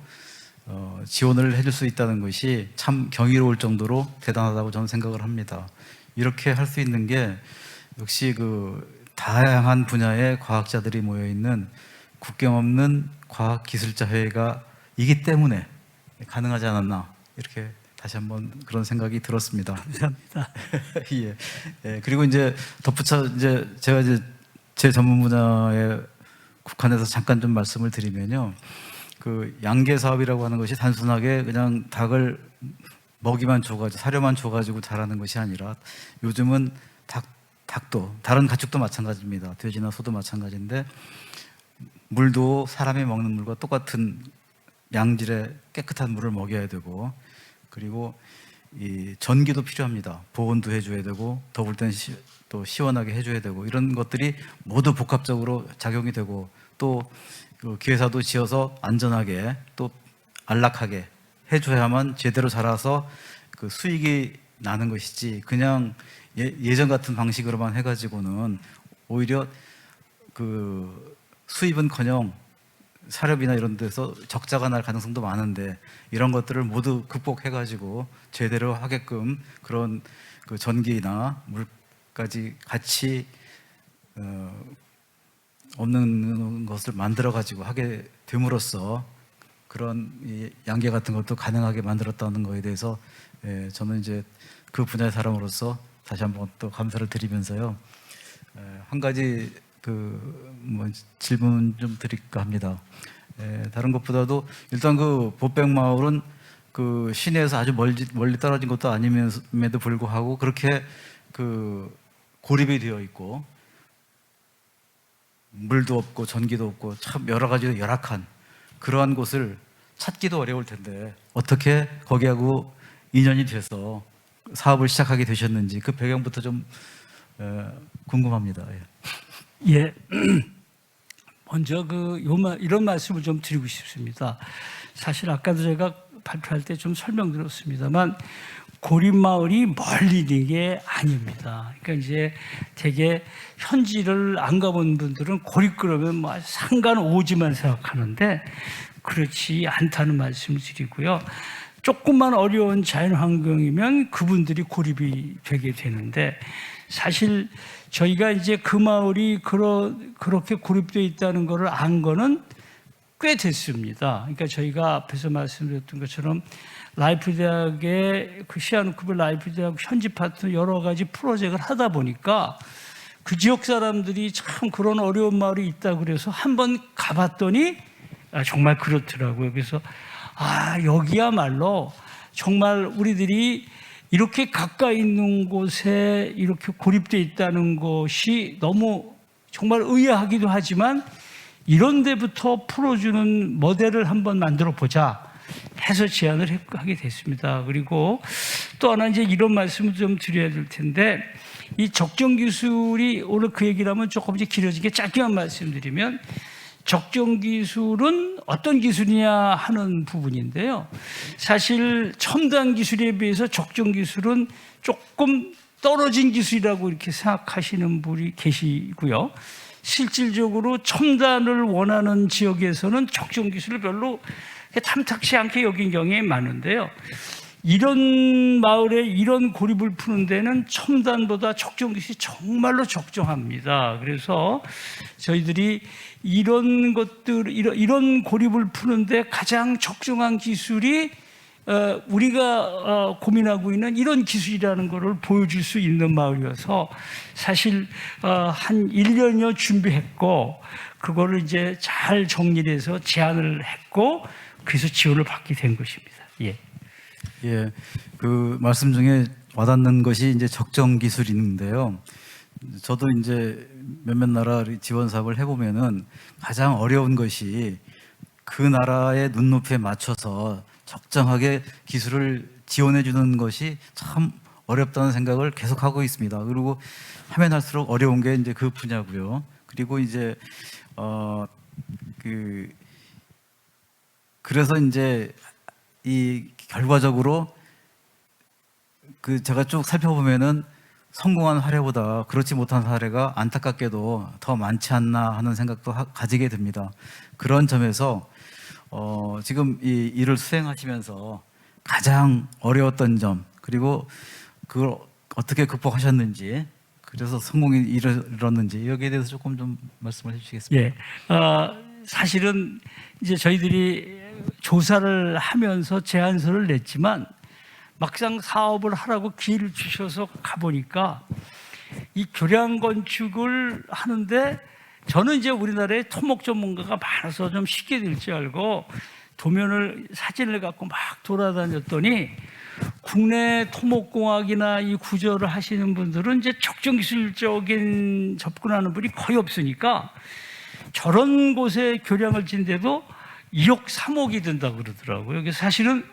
지원을 해줄 수 있다는 것이 참 경이로울 정도로 대단하다고 저는 생각을 합니다. 이렇게 할 수 있는 게 역시 그 다양한 분야의 과학자들이 모여 있는 국경 없는 과학기술자 회의가 이기 때문에 가능하지 않았나 이렇게 다시 한번 그런 생각이 들었습니다. 감사합니다. 예. 예. 그리고 이제 덧붙여 이제 제가 이제 제 전문 분야에 국한해서 잠깐 좀 말씀을 드리면요. 그 양계 사업이라고 하는 것이 단순하게 그냥 닭을 먹이만 줘가지고 사료만 줘가지고 자라는 것이 아니라 요즘은 닭도 다른 가축도 마찬가지입니다. 돼지나 소도 마찬가지인데 물도 사람이 먹는 물과 똑같은 양질의 깨끗한 물을 먹여야 되고 그리고 이 전기도 필요합니다. 보온도 해줘야 되고 더울 땐 또 시원하게 해줘야 되고 이런 것들이 모두 복합적으로 작용이 되고 또 그 기회사도 지어서 안전하게 또 안락하게 해줘야만 제대로 자라서 그 수익이 나는 것이지 그냥 예전 같은 방식으로만 해가지고는 오히려 그 수입은커녕 사료비나 이런 데서 적자가 날 가능성도 많은데 이런 것들을 모두 극복해가지고 제대로 하게끔 그런 그 전기나 물까지 같이 없는 것을 만들어가지고 하게 됨으로써 그런 이 양계 같은 것도 가능하게 만들었다는 거에 대해서 저는 이제 그 분야의 사람으로서 다시 한번 또 감사를 드리면서요. 한 가지 뭐 질문 좀 드릴까 합니다. 다른 것보다도 일단 그 보백마을은 그 시내에서 아주 멀리 떨어진 것도 아님에도 불구하고 그렇게 그 고립이 되어 있고 물도 없고 전기도 없고 참 여러 가지로 열악한 그러한 곳을 찾기도 어려울 텐데 어떻게 거기하고 인연이 돼서 사업을 시작하게 되셨는지 그 배경부터 좀 궁금합니다. 예. 먼저 이런 말씀을 좀 드리고 싶습니다. 사실 아까도 제가 발표할 때 좀 설명드렸습니다만 고립마을이 멀리 있는 게 아닙니다. 그러니까 이제 되게 현지를 안 가본 분들은 고립 그러면 뭐 상관 오지만 생각하는데 그렇지 않다는 말씀을 드리고요. 조금만 어려운 자연 환경이면 그분들이 고립이 되게 되는데 사실 저희가 이제 그 마을이 그렇게 고립되어 있다는 것을 안 거는 꽤 됐습니다. 그러니까 저희가 앞에서 말씀드렸던 것처럼 라이프 대학의 그 시아누쿠베 라이프 대학 현지 파트너 여러 가지 프로젝트를 하다 보니까 그 지역 사람들이 참 그런 어려운 마을이 있다 그래서 한번 가봤더니 정말 그렇더라고요. 그래서 여기야말로 정말 우리들이 이렇게 가까이 있는 곳에 이렇게 고립되어 있다는 것이 너무 정말 의아하기도 하지만 이런 데부터 풀어주는 모델을 한번 만들어 보자 해서 제안을 하게 됐습니다. 그리고 또 하나 이제 이런 말씀을 좀 드려야 될 텐데 이 적정 기술이 오늘 그 얘기를 하면 조금 이제 길어지게 짧게만 말씀드리면 적정 기술은 어떤 기술이냐 하는 부분인데요. 사실 첨단 기술에 비해서 적정 기술은 조금 떨어진 기술이라고 이렇게 생각하시는 분이 계시고요. 실질적으로 첨단을 원하는 지역에서는 적정 기술을 별로 탐탁치 않게 여긴 경우에 많은데요. 이런 마을에 이런 고립을 푸는 데는 첨단보다 적정 기술이 정말로 적정합니다. 그래서 저희들이 이런 고립을 푸는데 가장 적정한 기술이 우리가 고민하고 있는 이런 기술이라는 것을 보여줄 수 있는 마을이어서 사실 한 1년여 준비했고 그거를 이제 잘 정리해서 제안을 했고 그래서 지원을 받게 된 것입니다. 예. 예, 그 말씀 중에 와닿는 것이 이제 적정 기술인데요. 저도 이제 몇몇 나라 지원 사업을 해보면은 가장 어려운 것이 그 나라의 눈높이에 맞춰서 적정하게 기술을 지원해 주는 것이 참 어렵다는 생각을 계속 하고 있습니다. 그리고 하면 할수록 어려운 게 이제 그 분야고요. 그리고 이제 그래서 이제 이 결과적으로 그 제가 쭉 살펴보면은 성공한 사례보다 그렇지 못한 사례가 안타깝게도 더 많지 않나 하는 생각도 가지게 됩니다. 그런 점에서 지금 이 일을 수행하시면서 가장 어려웠던 점 그리고 그걸 어떻게 극복하셨는지 그래서 성공이 이뤘는지 여기에 대해서 조금 좀 말씀을 해주시겠습니까? 예, 사실은 이제 저희들이 조사를 하면서 제안서를 냈지만 막상 사업을 하라고 기회를 주셔서 가보니까 이 교량 건축을 하는데 저는 이제 우리나라에 토목 전문가가 많아서 좀 쉽게 될 줄 알고 도면을 사진을 갖고 막 돌아다녔더니 국내 토목공학이나 이 구조를 하시는 분들은 이제 적정 기술적인 접근하는 분이 거의 없으니까 저런 곳에 교량을 짓는데도 2억 3억이 든다고 그러더라고요. 그래서 사실은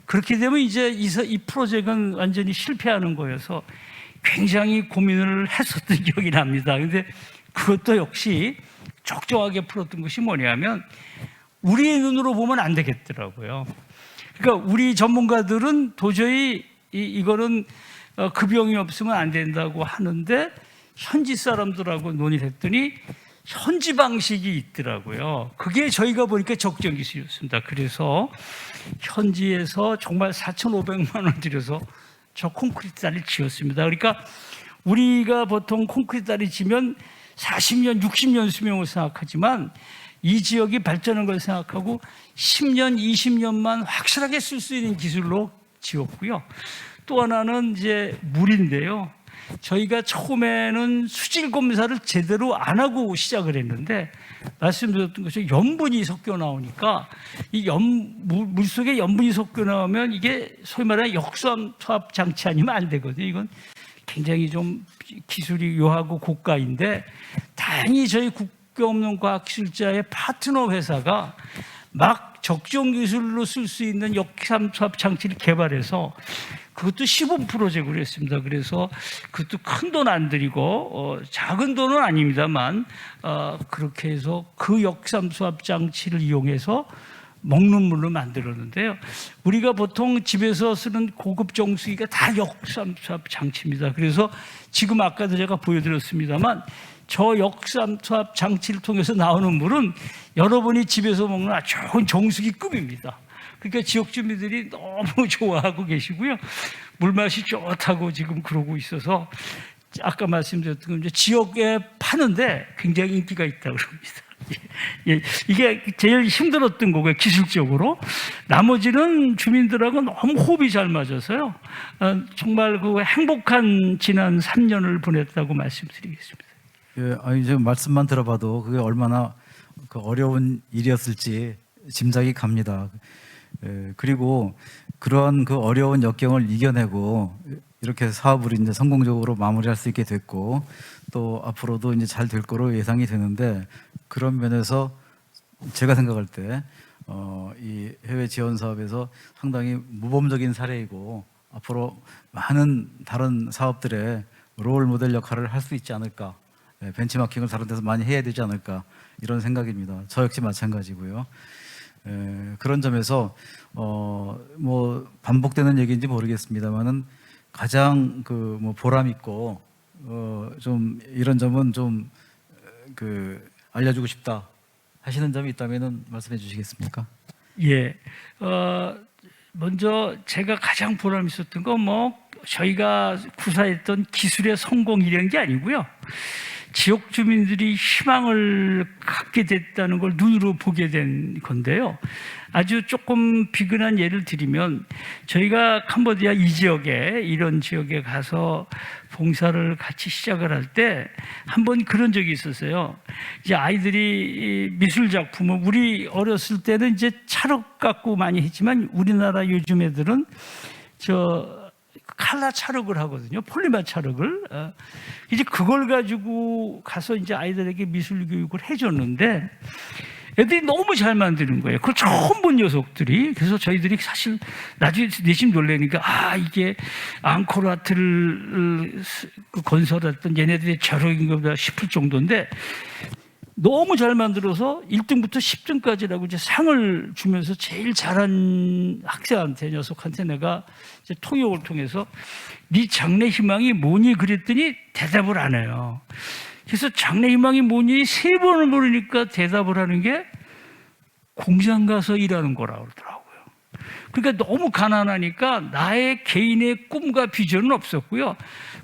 그렇게 되면 이제 이 프로젝트는 완전히 실패하는 거여서 굉장히 고민을 했었던 기억이 납니다. 근데 그것도 역시 적정하게 풀었던 것이 뭐냐면 우리의 눈으로 보면 안 되겠더라고요. 그러니까 우리 전문가들은 도저히 이거는 그 비용이 없으면 안 된다고 하는데 현지 사람들하고 논의를 했더니 현지 방식이 있더라고요. 그게 저희가 보니까 적정 기술이었습니다. 그래서 현지에서 정말 4,500만 원 들여서 저 콘크리트 다리를 지었습니다. 그러니까 우리가 보통 콘크리트 다리 지면 40년, 60년 수명을 생각하지만 이 지역이 발전한 걸 생각하고 10년, 20년만 확실하게 쓸 수 있는 기술로 지었고요. 또 하나는 이제 물인데요. 저희가 처음에는 수질 검사를 제대로 안 하고 시작을 했는데 말씀드렸던 것처럼 염분이 섞여 나오니까 이 물 속에 염분이 섞여 나오면 이게 소위 말하는 역수암 투합 장치 아니면 안 되거든요. 이건 굉장히 좀 기술이 요하고 고가인데 다행히 저희 국가없는 과학기술자의 파트너 회사가 막 적정 기술로 쓸 수 있는 역수암 투합 장치를 개발해서 그것도 시범 프로젝트로 했습니다. 그래서 그것도 큰 돈 안 들이고 작은 돈은 아닙니다만 그렇게 해서 그 역삼 수압 장치를 이용해서 먹는 물로 만들었는데요. 우리가 보통 집에서 쓰는 고급 정수기가 다 역삼 수압 장치입니다. 그래서 지금 아까도 제가 보여드렸습니다만 저 역삼 수압 장치를 통해서 나오는 물은 여러분이 집에서 먹는 아주 좋은 정수기급입니다. 그러니까 지역 주민들이 너무 좋아하고 계시고요. 물맛이 좋다고 지금 그러고 있어서 아까 말씀드렸던 건 지역에 파는데 굉장히 인기가 있다고 그럽니다. 예, 이게 제일 힘들었던 거고요, 기술적으로. 나머지는 주민들하고 너무 호흡이 잘 맞아서요. 정말 그 행복한 지난 3년을 보냈다고 말씀드리겠습니다. 예, 아니 지금 말씀만 들어봐도 그게 얼마나 그 어려운 일이었을지 짐작이 갑니다. 그리고 그러한 그 어려운 역경을 이겨내고 이렇게 사업을 이제 성공적으로 마무리할 수 있게 됐고 또 앞으로도 이제 잘 될 거로 예상이 되는데 그런 면에서 제가 생각할 때 이 해외 지원 사업에서 상당히 모범적인 사례이고 앞으로 많은 다른 사업들의 롤 모델 역할을 할 수 있지 않을까, 벤치마킹을 다른 데서 많이 해야 되지 않을까 이런 생각입니다. 저 역시 마찬가지고요. 그런 점에서 뭐 반복되는 얘기인지 모르겠습니다만은 가장 그 뭐 보람 있고 좀 이런 점은 좀 그 알려주고 싶다 하시는 점이 있다면은 말씀해 주시겠습니까? 예, 먼저 제가 가장 보람 있었던 건 뭐 저희가 구사했던 기술의 성공 이런 게 아니고요. 지역 주민들이 희망을 갖게 됐다는 걸 눈으로 보게 된 건데요. 아주 조금 비근한 예를 드리면 저희가 캄보디아 이 지역에 이런 지역에 가서 봉사를 같이 시작을 할 때 한 번 그런 적이 있었어요. 이제 아이들이 미술 작품을 우리 어렸을 때는 이제 찰흙 갖고 많이 했지만 우리나라 요즘 애들은 칼라 찰흙을 하거든요. 폴리머 찰흙을. 이제 그걸 가지고 가서 이제 아이들에게 미술 교육을 해줬는데 애들이 너무 잘 만드는 거예요. 그걸 처음 본 녀석들이. 그래서 저희들이 사실 나중에 내심 놀라니까 이게 앙코르와트를 건설했던 얘네들의 저력인가 보다 싶을 정도인데 너무 잘 만들어서 1등부터 10등까지라고 이제 상을 주면서 제일 잘한 학생한테, 녀석한테 내가 이제 통역을 통해서 네 장래 희망이 뭐니 그랬더니 대답을 안 해요. 그래서 장래 희망이 뭐니 3번을 물으니까 대답을 하는 게 공장 가서 일하는 거라고 그러더라고요. 그러니까 너무 가난하니까 나의 개인의 꿈과 비전은 없었고요.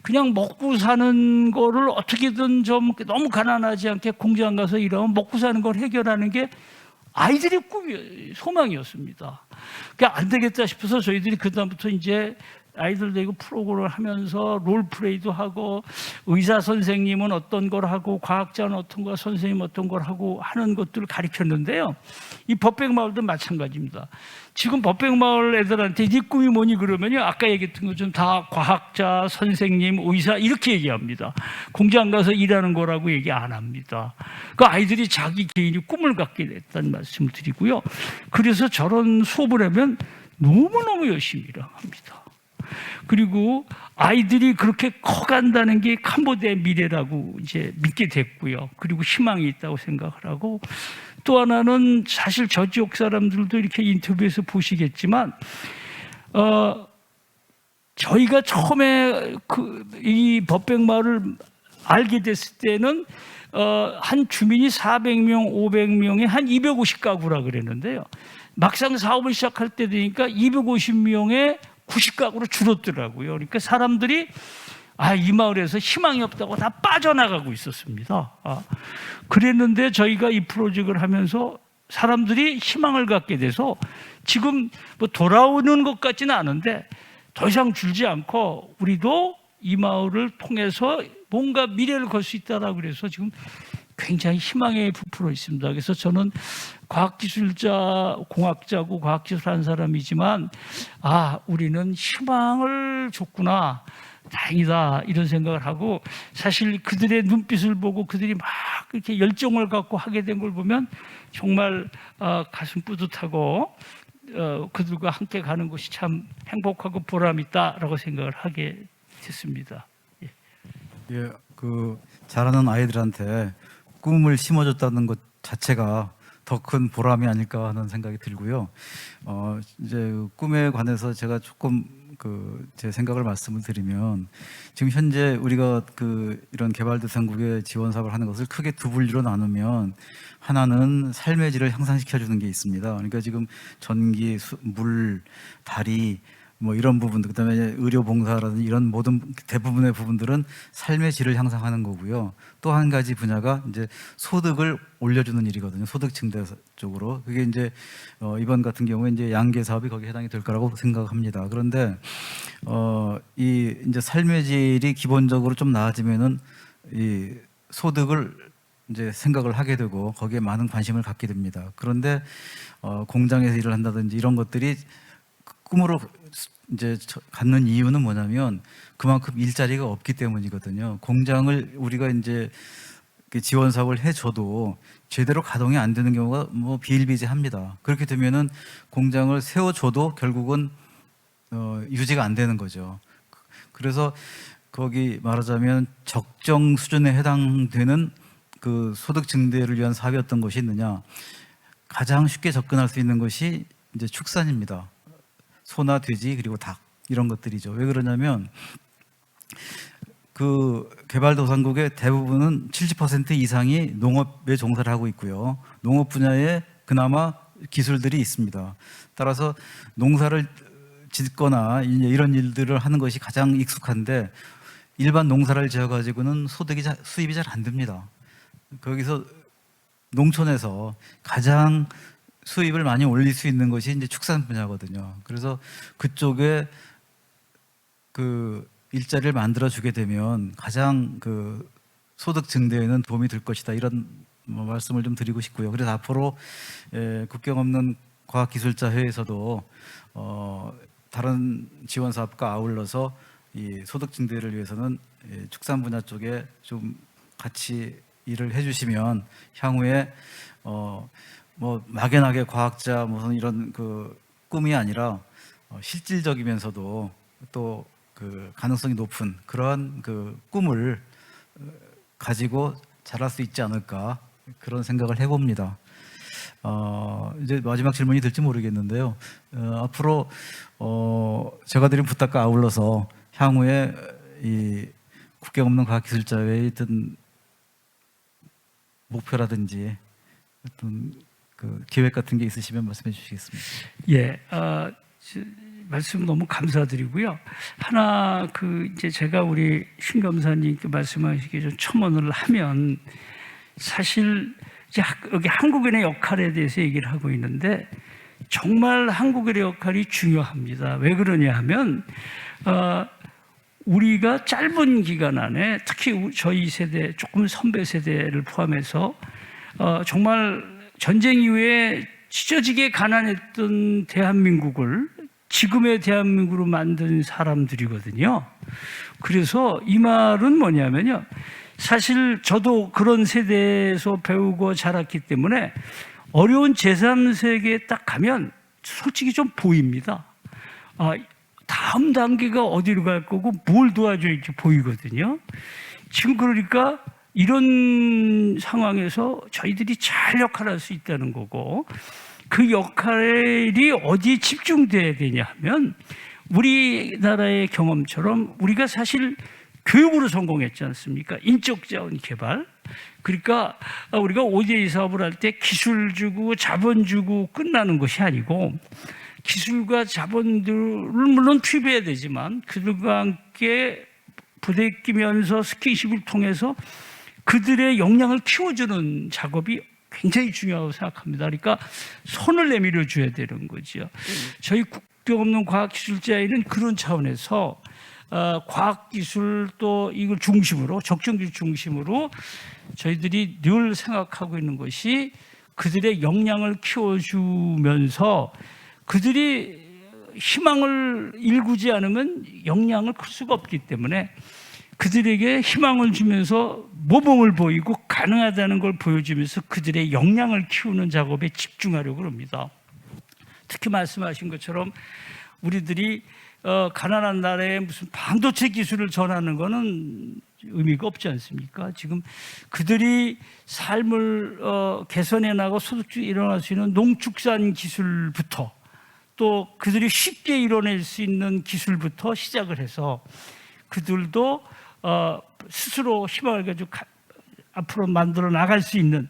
그냥 먹고 사는 거를 어떻게든 좀 너무 가난하지 않게 공장 가서 일하면 먹고 사는 걸 해결하는 게 아이들의 소망이었습니다. 그러니까 안 되겠다 싶어서 저희들이 그다음부터 이제 아이들 데리고 프로그램을 하면서 롤플레이도 하고 의사 선생님은 어떤 걸 하고 과학자는 어떤 거, 선생님 어떤 걸 하고 하는 것들을 가르쳤는데요. 이 법백마을도 마찬가지입니다. 지금 법백마을 애들한테 네 꿈이 뭐니 그러면요, 아까 얘기했던 것처럼 다 과학자, 선생님, 의사 이렇게 얘기합니다. 공장 가서 일하는 거라고 얘기 안 합니다. 그 아이들이 자기 개인이 꿈을 갖게 됐다는 말씀을 드리고요. 그래서 저런 수업을 하면 너무너무 열심히 일합니다. 그리고 아이들이 그렇게 커간다는 게 캄보디아의 미래라고 이제 믿게 됐고요. 그리고 희망이 있다고 생각을 하고, 또 하나는 사실 저 지역 사람들도 이렇게 인터뷰에서 보시겠지만 저희가 처음에 이 법백마을을 알게 됐을 때는 한 주민이 400명, 500명에 한 250가구라 그랬는데요. 막상 사업을 시작할 때 되니까 250명에 90가구로 줄었더라고요. 그러니까 사람들이 이 마을에서 희망이 없다고 다 빠져나가고 있었습니다. 그랬는데 저희가 이 프로젝트를 하면서 사람들이 희망을 갖게 돼서 지금 뭐 돌아오는 것 같지는 않은데 더 이상 줄지 않고 우리도 이 마을을 통해서 뭔가 미래를 걸 수 있다라고 그래서 지금 굉장히 희망에 부풀어 있습니다. 그래서 저는 과학기술자, 공학자고 과학기술하는 사람이지만 우리는 희망을 줬구나, 다행이다 이런 생각을 하고, 사실 그들의 눈빛을 보고 그들이 막 이렇게 열정을 갖고 하게 된 걸 보면 정말 가슴 뿌듯하고 그들과 함께 가는 것이 참 행복하고 보람 있다라고 생각을 하게 됐습니다. 예, 자라는 아이들한테 꿈을 심어줬다는 것 자체가 더 큰 보람이 아닐까 하는 생각이 들고요. 이제 꿈에 관해서 제가 조금 제 생각을 말씀을 드리면, 지금 현재 우리가 이런 개발도상국의 지원 사업을 하는 것을 크게 두 분류로 나누면, 하나는 삶의 질을 향상시켜 주는 게 있습니다. 그러니까 지금 전기, 물, 다리 뭐 이런 부분들, 그다음에 의료봉사라든지 이런 모든 대부분의 부분들은 삶의 질을 향상하는 거고요. 또 한 가지 분야가 이제 소득을 올려주는 일이거든요. 소득 증대 쪽으로. 그게 이제 이번 같은 경우에 이제 양계 사업이 거기에 해당이 될 거라고 생각합니다. 그런데 이 이제 삶의 질이 기본적으로 좀 나아지면은 이 소득을 이제 생각을 하게 되고 거기에 많은 관심을 갖게 됩니다. 그런데 공장에서 일을 한다든지 이런 것들이 꿈으로 이제 갖는 이유는 뭐냐면 그만큼 일자리가 없기 때문이거든요. 공장을 우리가 이제 지원 사업을 해줘도 제대로 가동이 안 되는 경우가 뭐 비일비재합니다. 그렇게 되면은 공장을 세워줘도 결국은 유지가 안 되는 거죠. 그래서 거기 말하자면 적정 수준에 해당되는 그 소득 증대를 위한 사업이 어떤 것이 있느냐, 가장 쉽게 접근할 수 있는 것이 이제 축산입니다. 소나 돼지 그리고 닭 이런 것들이죠. 왜 그러냐면 개발도상국의 대부분은 70% 이상이 농업에 종사를 하고 있고요. 농업 분야에 그나마 기술들이 있습니다. 따라서 농사를 짓거나 이런 일들을 하는 것이 가장 익숙한데, 일반 농사를 지어가지고는 수입이 잘 안 됩니다. 거기서 농촌에서 가장 수입을 많이 올릴 수 있는 것이 이제 축산 분야거든요. 그래서 그쪽에 그 일자리를 만들어 주게 되면 가장 그 소득 증대에는 도움이 될 것이다, 이런 말씀을 좀 드리고 싶고요. 그래서 앞으로 국경 없는 과학기술자 회에서도 다른 지원 사업과 아울러서 이 소득 증대를 위해서는 축산 분야 쪽에 좀 같이 일을 해주시면 향후에 뭐 막연하게 과학자 무슨 이런 그 꿈이 아니라 실질적이면서도 또 그 가능성이 높은 그러한 그 꿈을 가지고 자랄 수 있지 않을까, 그런 생각을 해봅니다. 이제 마지막 질문이 될지 모르겠는데요. 앞으로 제가 드린 부탁과 아울러서 향후에 이 국경 없는 과학기술자회의 어떤 목표라든지 어떤 그 계획 같은 게 있으시면 말씀해 주시겠습니다. 예, 말씀 너무 감사드리고요. 하나 이제 제가 우리 신 검사님께 말씀하시기에 좀 첨언을 하면, 사실 이제 여기 한국인의 역할에 대해서 얘기를 하고 있는데 정말 한국인의 역할이 중요합니다. 왜 그러냐 하면 우리가 짧은 기간 안에 특히 저희 세대, 조금 선배 세대를 포함해서 정말 전쟁 이후에 찢어지게 가난했던 대한민국을 지금의 대한민국으로 만든 사람들이거든요. 그래서 이 말은 뭐냐면요, 사실 저도 그런 세대에서 배우고 자랐기 때문에 어려운 제3세계에 딱 가면 솔직히 좀 보입니다. 다음 단계가 어디로 갈 거고 뭘 도와줘야지 보이거든요. 지금 그러니까 이런 상황에서 저희들이 잘 역할을 할 수 있다는 거고, 그 역할이 어디에 집중돼야 되냐 하면, 우리나라의 경험처럼 우리가 사실 교육으로 성공했지 않습니까? 인적 자원 개발. 그러니까 우리가 ODA 사업을 할 때 기술 주고 자본 주고 끝나는 것이 아니고, 기술과 자본들을 물론 투입해야 되지만 그들과 함께 부대끼면서 스킨십을 통해서 그들의 역량을 키워주는 작업이 굉장히 중요하다고 생각합니다. 그러니까 손을 내밀어 줘야 되는 거죠. 저희 국경 없는 과학기술자회는 그런 차원에서 과학기술 또 이걸 중심으로, 적정기술 중심으로 저희들이 늘 생각하고 있는 것이, 그들의 역량을 키워주면서 그들이 희망을 일구지 않으면 역량을 클 수가 없기 때문에 그들에게 희망을 주면서 모범을 보이고 가능하다는 걸 보여주면서 그들의 역량을 키우는 작업에 집중하려고 합니다. 특히 말씀하신 것처럼 우리들이 가난한 나라에 무슨 반도체 기술을 전하는 것은 의미가 없지 않습니까? 지금 그들이 삶을 개선해 나가고 소득주의 일어날 수 있는 농축산 기술부터, 또 그들이 쉽게 이뤄낼 수 있는 기술부터 시작을 해서 그들도 스스로 희망을 가지고 앞으로 만들어 나갈 수 있는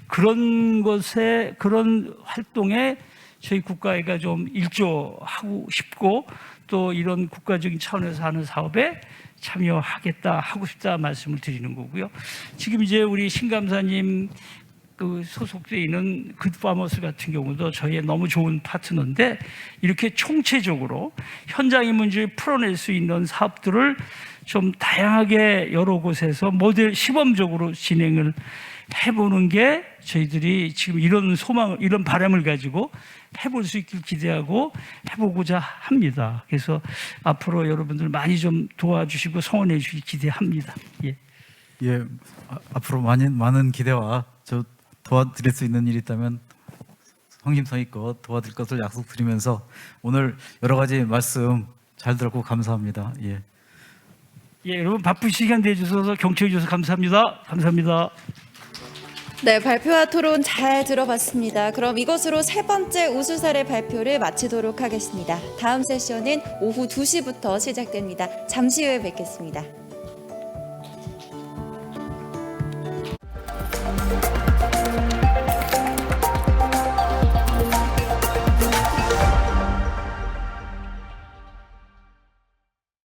그런 것에, 그런 활동에 저희 국가회가 좀 일조하고 싶고, 또 이런 국가적인 차원에서 하는 사업에 참여하겠다, 하고 싶다 말씀을 드리는 거고요. 지금 이제 우리 신 감사님 그 소속돼 있는 굿파머스 같은 경우도 저희의 너무 좋은 파트너인데, 이렇게 총체적으로 현장의 문제를 풀어낼 수 있는 사업들을 좀 다양하게 여러 곳에서 모델 시범적으로 진행을 해보는 게 저희들이 지금 이런 소망, 이런 바람을 가지고 해볼 수 있길 기대하고 해보고자 합니다. 그래서 앞으로 여러분들 많이 좀 도와주시고 성원해 주시기 기대합니다. 예. 예, 앞으로 많은 기대와 저 도와드릴 수 있는 일이 있다면 성심성의껏 도와드릴 것을 약속드리면서 오늘 여러 가지 말씀 잘 들었고 감사합니다. 예. 예, 여러분 바쁜 시간 내주셔서 경청해 주셔서 감사합니다. 감사합니다. 네, 발표와 토론 잘 들어봤습니다. 그럼 이것으로 세 번째 우수 사례 발표를 마치도록 하겠습니다. 다음 세션은 오후 2시부터 시작됩니다. 잠시 후에 뵙겠습니다.